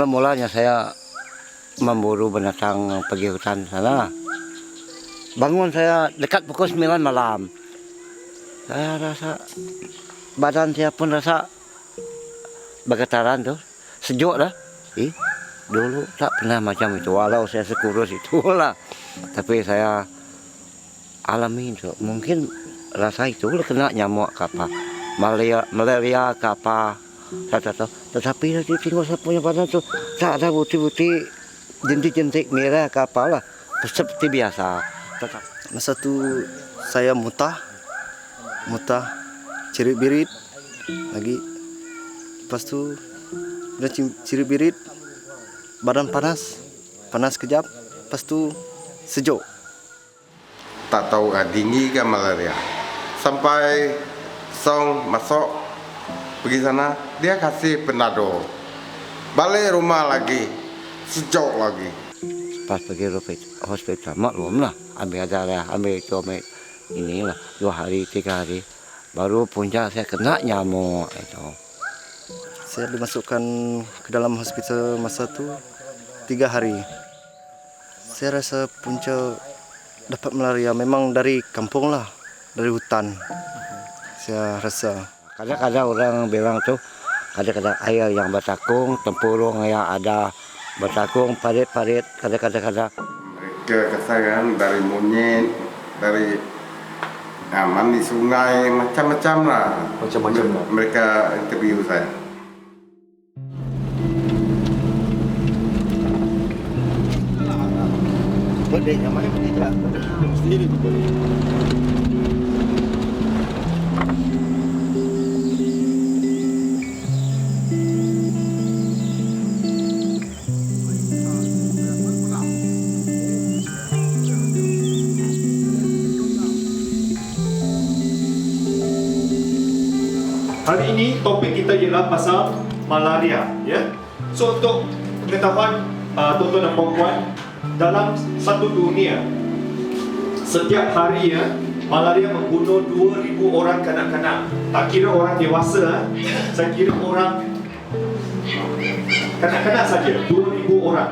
Mula-mulanya saya memburu binatang pergi hutan sana. Bangun saya dekat pukul 9 malam. Saya rasa badan saya pun rasa bergetaran tuh, sejuk dah. Dulu tak pernah macam itu, walau saya sekurus itulah. Tapi saya alami itu, mungkin rasa itu kena nyamuk apa, malaria apa, saya tak tahu. Tetapi nanti tengok saya punya badan tuh tak ada buti-buti jentik-jentik merah ke apalah, seperti biasa. Tetap. Masa tu saya muntah, cirit-birit lagi. Lepas tu udah cirit-birit, badan panas kejap. Lepas tu sejuk. Tak tahu dingin ke malaria. Sampai Song masuk pergi sana, dia kasih penado. Balik rumah lagi, sejuk lagi. Pas pergi hospital maklum lah, ambil darah, ambil inilah 2 hari 3 hari, baru puncak saya kena nyamuk itu. Saya dimasukkan ke dalam hospital masa tu 3 hari. Saya rasa punca dapat malaria memang dari kampung lah, dari hutan. Saya rasa. Kadang-kadang orang bilang tuh, kadang-kadang air yang bertakung, tempurung yang ada bertakung, parit-parit, kadang-kadang. Mereka kesayangan dari monyet, dari mandi sungai, macam-macam lah. Macam-macam lah. Mereka interview saya. Boleh, yang mana tidak? Sendiri tu boleh. Hari ini topik kita ialah pasal malaria, ya. So untuk pengetahuan tuan-tuan dan puan-puan, dalam satu dunia setiap hari ya, malaria membunuh 2,000 orang kanak-kanak. Tak kira orang dewasa, saya kira orang kanak-kanak saja 2,000 orang.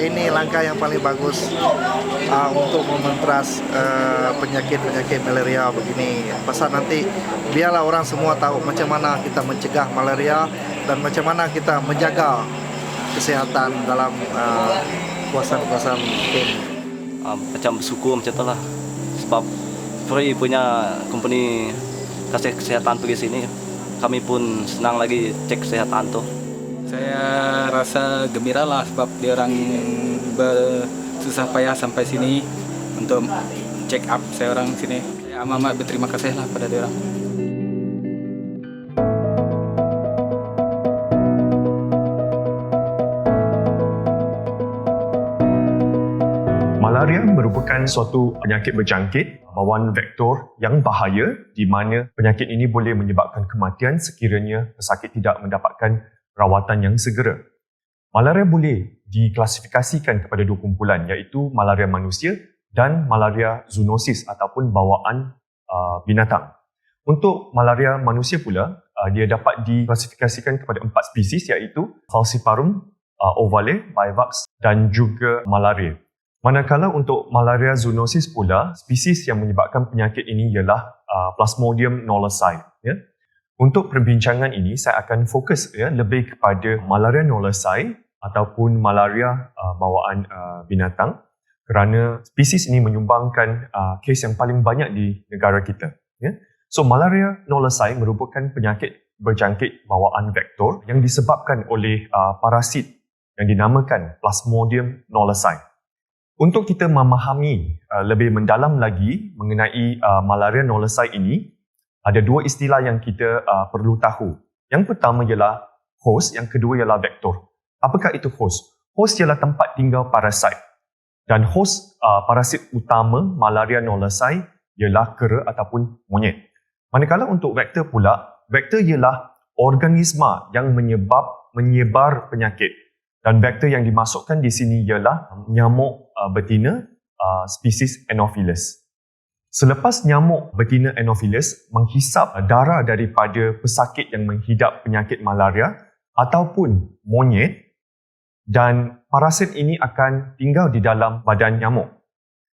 Ini langkah yang paling bagus untuk mementras penyakit-penyakit malaria begini. Pasal nanti biarlah orang semua tahu macam mana kita mencegah malaria dan macam mana kita menjaga kesihatan dalam kawasan-kawasan ini. Macam bersyukur macam tu lah. Sebab Free punya company kasih kesihatan pergi sini, kami pun senang lagi cek kesihatan tu. Saya rasa gembira lah sebab dia orang bersusah payah sampai sini untuk check up saya orang sini. Saya amat berterima kasih lah pada dia orang. Malaria merupakan suatu penyakit berjangkit bawaan vektor yang bahaya di mana penyakit ini boleh menyebabkan kematian sekiranya pesakit tidak mendapatkan rawatan yang segera. Malaria boleh diklasifikasikan kepada 2 kumpulan iaitu malaria manusia dan malaria zoonosis ataupun bawaan binatang. Untuk malaria manusia pula, dia dapat diklasifikasikan kepada 4 spesies iaitu Falciparum, ovale, Vivax dan juga malaria. Manakala untuk malaria zoonosis pula, spesies yang menyebabkan penyakit ini ialah Plasmodium knowlesi. Ya. Untuk perbincangan ini, saya akan fokus lebih kepada malaria knowlesi ataupun malaria bawaan binatang kerana spesies ini menyumbangkan kes yang paling banyak di negara kita. Ya. So, malaria knowlesi merupakan penyakit berjangkit bawaan vektor yang disebabkan oleh parasit yang dinamakan Plasmodium knowlesi. Untuk kita memahami lebih mendalam lagi mengenai malaria knowlesi ini, ada 2 istilah yang kita perlu tahu. Yang pertama ialah host, yang kedua ialah vektor. Apakah itu host? Host ialah tempat tinggal parasit. Dan host parasit utama malaria knowlesi ialah kera ataupun monyet. Manakala untuk vektor pula, vektor ialah organisma yang menyebar penyakit. Dan vektor yang dimasukkan di sini ialah nyamuk betina spesies Anopheles. Selepas nyamuk betina Anopheles menghisap darah daripada pesakit yang menghidap penyakit malaria ataupun monyet, dan parasit ini akan tinggal di dalam badan nyamuk.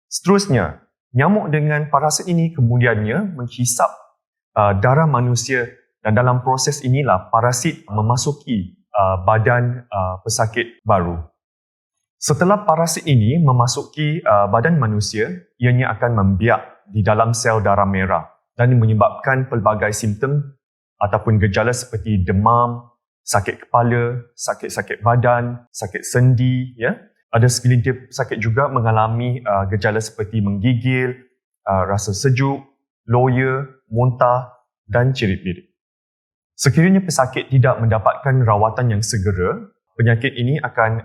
Seterusnya, nyamuk dengan parasit ini kemudiannya menghisap darah manusia, dan dalam proses inilah parasit memasuki badan pesakit baru. Setelah parasit ini memasuki badan manusia, ianya akan membiak di dalam sel darah merah dan menyebabkan pelbagai simptom ataupun gejala seperti demam, sakit kepala, sakit-sakit badan, sakit sendi, ya. Ada segelintir pesakit juga mengalami gejala seperti menggigil, rasa sejuk, loya, muntah dan cirit-birit. Sekiranya pesakit tidak mendapatkan rawatan yang segera, penyakit ini akan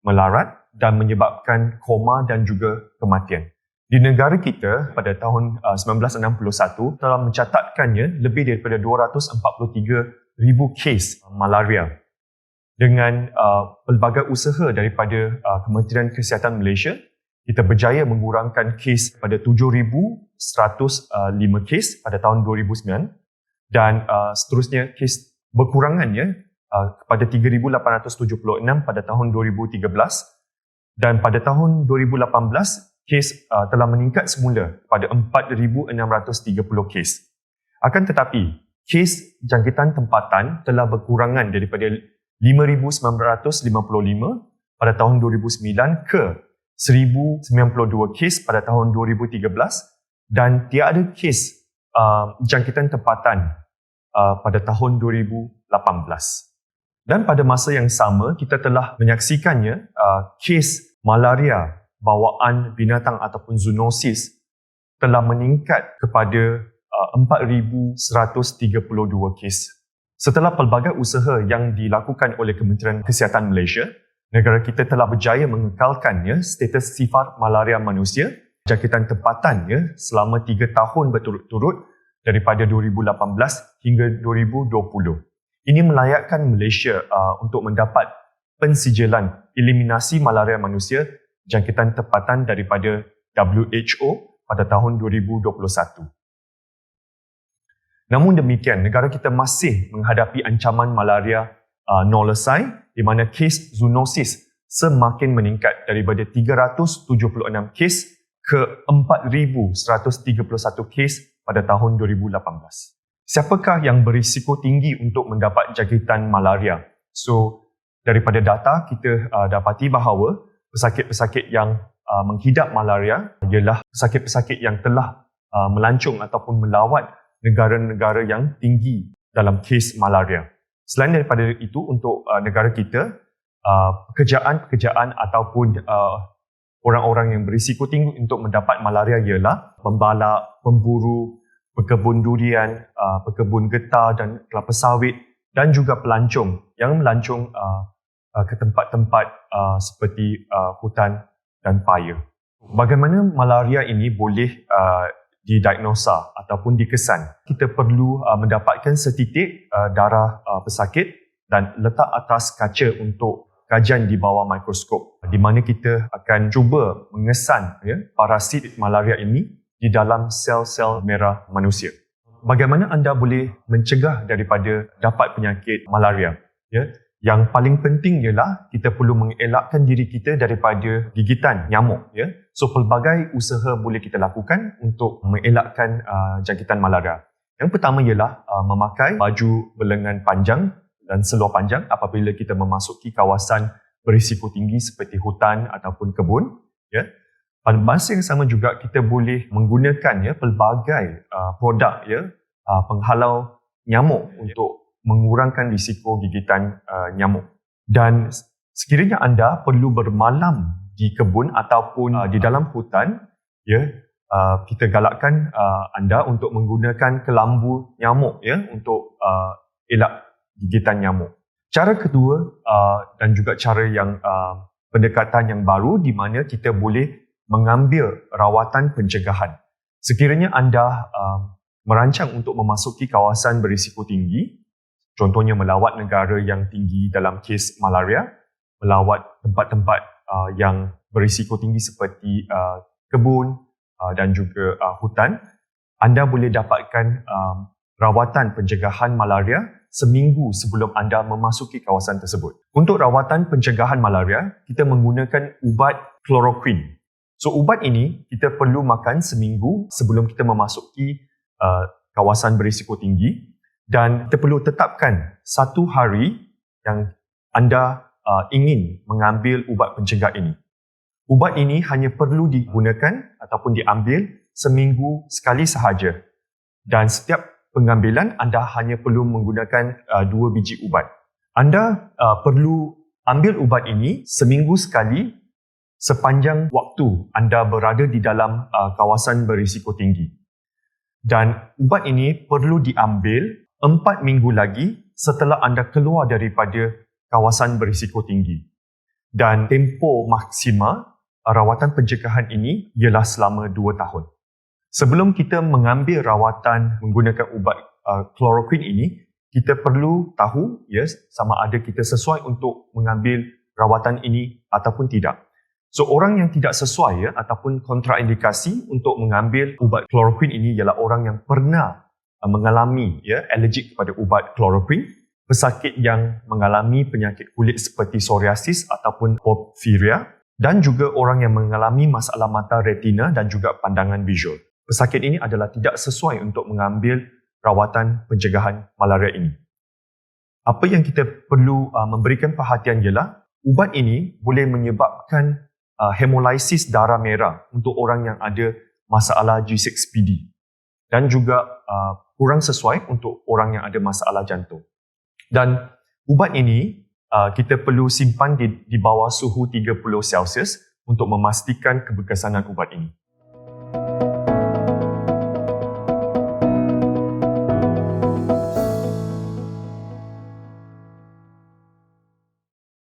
melarat dan menyebabkan koma dan juga kematian. Di negara kita pada tahun 1961 telah mencatatkannya lebih daripada 243,000 kes malaria. Dengan pelbagai usaha daripada Kementerian Kesihatan Malaysia, kita berjaya mengurangkan kes pada 7,105 kes pada tahun 2009 dan seterusnya kes berkurangannya kepada 3,876 pada tahun 2013, dan pada tahun 2018 kes telah meningkat semula pada 4,630 kes. Akan tetapi, kes jangkitan tempatan telah berkurangan daripada 5,955 pada tahun 2009 ke 1,092 kes pada tahun 2013 dan tiada kes jangkitan tempatan pada tahun 2018. Dan pada masa yang sama, kita telah menyaksikannya kes malaria bawaan binatang ataupun zoonosis telah meningkat kepada 4,132 kes. Setelah pelbagai usaha yang dilakukan oleh Kementerian Kesihatan Malaysia, negara kita telah berjaya mengekalkannya status sifar malaria manusia, jangkitan tempatannya selama 3 tahun berturut-turut daripada 2018 hingga 2020. Ini melayakkan Malaysia untuk mendapat pensijilan eliminasi malaria manusia jangkitan tempatan daripada WHO pada tahun 2021. Namun demikian, negara kita masih menghadapi ancaman malaria knowlesi di mana kes zoonosis semakin meningkat daripada 376 kes ke 4,131 kes pada tahun 2018. Siapakah yang berisiko tinggi untuk mendapat jangkitan malaria? So, daripada data kita dapati bahawa pesakit-pesakit yang menghidap malaria ialah pesakit-pesakit yang telah melancong ataupun melawat negara-negara yang tinggi dalam kes malaria. Selain daripada itu, untuk negara kita, pekerjaan ataupun orang-orang yang berisiko tinggi untuk mendapat malaria ialah pembalak, pemburu, pekebun durian, pekebun getah dan kelapa sawit dan juga pelancong yang melancong ke tempat-tempat seperti hutan dan paya. Bagaimana malaria ini boleh didiagnosa ataupun dikesan? Kita perlu mendapatkan setitik darah pesakit dan letak atas kaca untuk kajian di bawah mikroskop, di mana kita akan cuba mengesan parasit malaria ini di dalam sel-sel merah manusia. Bagaimana anda boleh mencegah daripada dapat penyakit malaria? Yang paling penting ialah kita perlu mengelakkan diri kita daripada gigitan nyamuk. So pelbagai usaha boleh kita lakukan untuk mengelakkan jangkitan malaria. Yang pertama ialah memakai baju berlengan panjang dan seluar panjang apabila kita memasuki kawasan berisiko tinggi seperti hutan ataupun kebun. Pada masa yang sama juga kita boleh menggunakan pelbagai produk penghalau nyamuk untuk mengurangkan risiko gigitan nyamuk. Dan sekiranya anda perlu bermalam di kebun ataupun di dalam hutan, kita galakkan anda untuk menggunakan kelambu nyamuk untuk elak gigitan nyamuk. Cara kedua dan juga cara yang pendekatan yang baru di mana kita boleh mengambil rawatan pencegahan. Sekiranya anda merancang untuk memasuki kawasan berisiko tinggi, contohnya melawat negara yang tinggi dalam kes malaria, melawat tempat-tempat yang berisiko tinggi seperti kebun dan juga hutan, anda boleh dapatkan rawatan pencegahan malaria seminggu sebelum anda memasuki kawasan tersebut. Untuk rawatan pencegahan malaria, kita menggunakan ubat chloroquine. So, ubat ini kita perlu makan seminggu sebelum kita memasuki kawasan berisiko tinggi, dan kita perlu tetapkan 1 hari yang anda ingin mengambil ubat pencegah ini. Ubat ini hanya perlu digunakan ataupun diambil seminggu sekali sahaja. Dan setiap pengambilan anda hanya perlu menggunakan 2 biji ubat. Anda perlu ambil ubat ini seminggu sekali sepanjang waktu anda berada di dalam kawasan berisiko tinggi. Dan ubat ini perlu diambil 4 minggu lagi setelah anda keluar daripada kawasan berisiko tinggi. Dan tempoh maksima rawatan pencegahan ini ialah selama 2 tahun. Sebelum kita mengambil rawatan menggunakan ubat chloroquine ini, kita perlu tahu sama ada kita sesuai untuk mengambil rawatan ini ataupun tidak. So, orang yang tidak sesuai ataupun kontraindikasi untuk mengambil ubat chloroquine ini ialah orang yang pernah mengalami allergic kepada ubat chloroquine, pesakit yang mengalami penyakit kulit seperti psoriasis ataupun porphyria, dan juga orang yang mengalami masalah mata retina dan juga pandangan visual. Pesakit ini adalah tidak sesuai untuk mengambil rawatan pencegahan malaria ini. Apa yang kita perlu memberikan perhatian ialah ubat ini boleh menyebabkan hemolisis darah merah untuk orang yang ada masalah G6PD, dan juga kurang sesuai untuk orang yang ada masalah jantung. Dan ubat ini kita perlu simpan di bawah suhu 30 Celsius untuk memastikan keberkesanan ubat ini.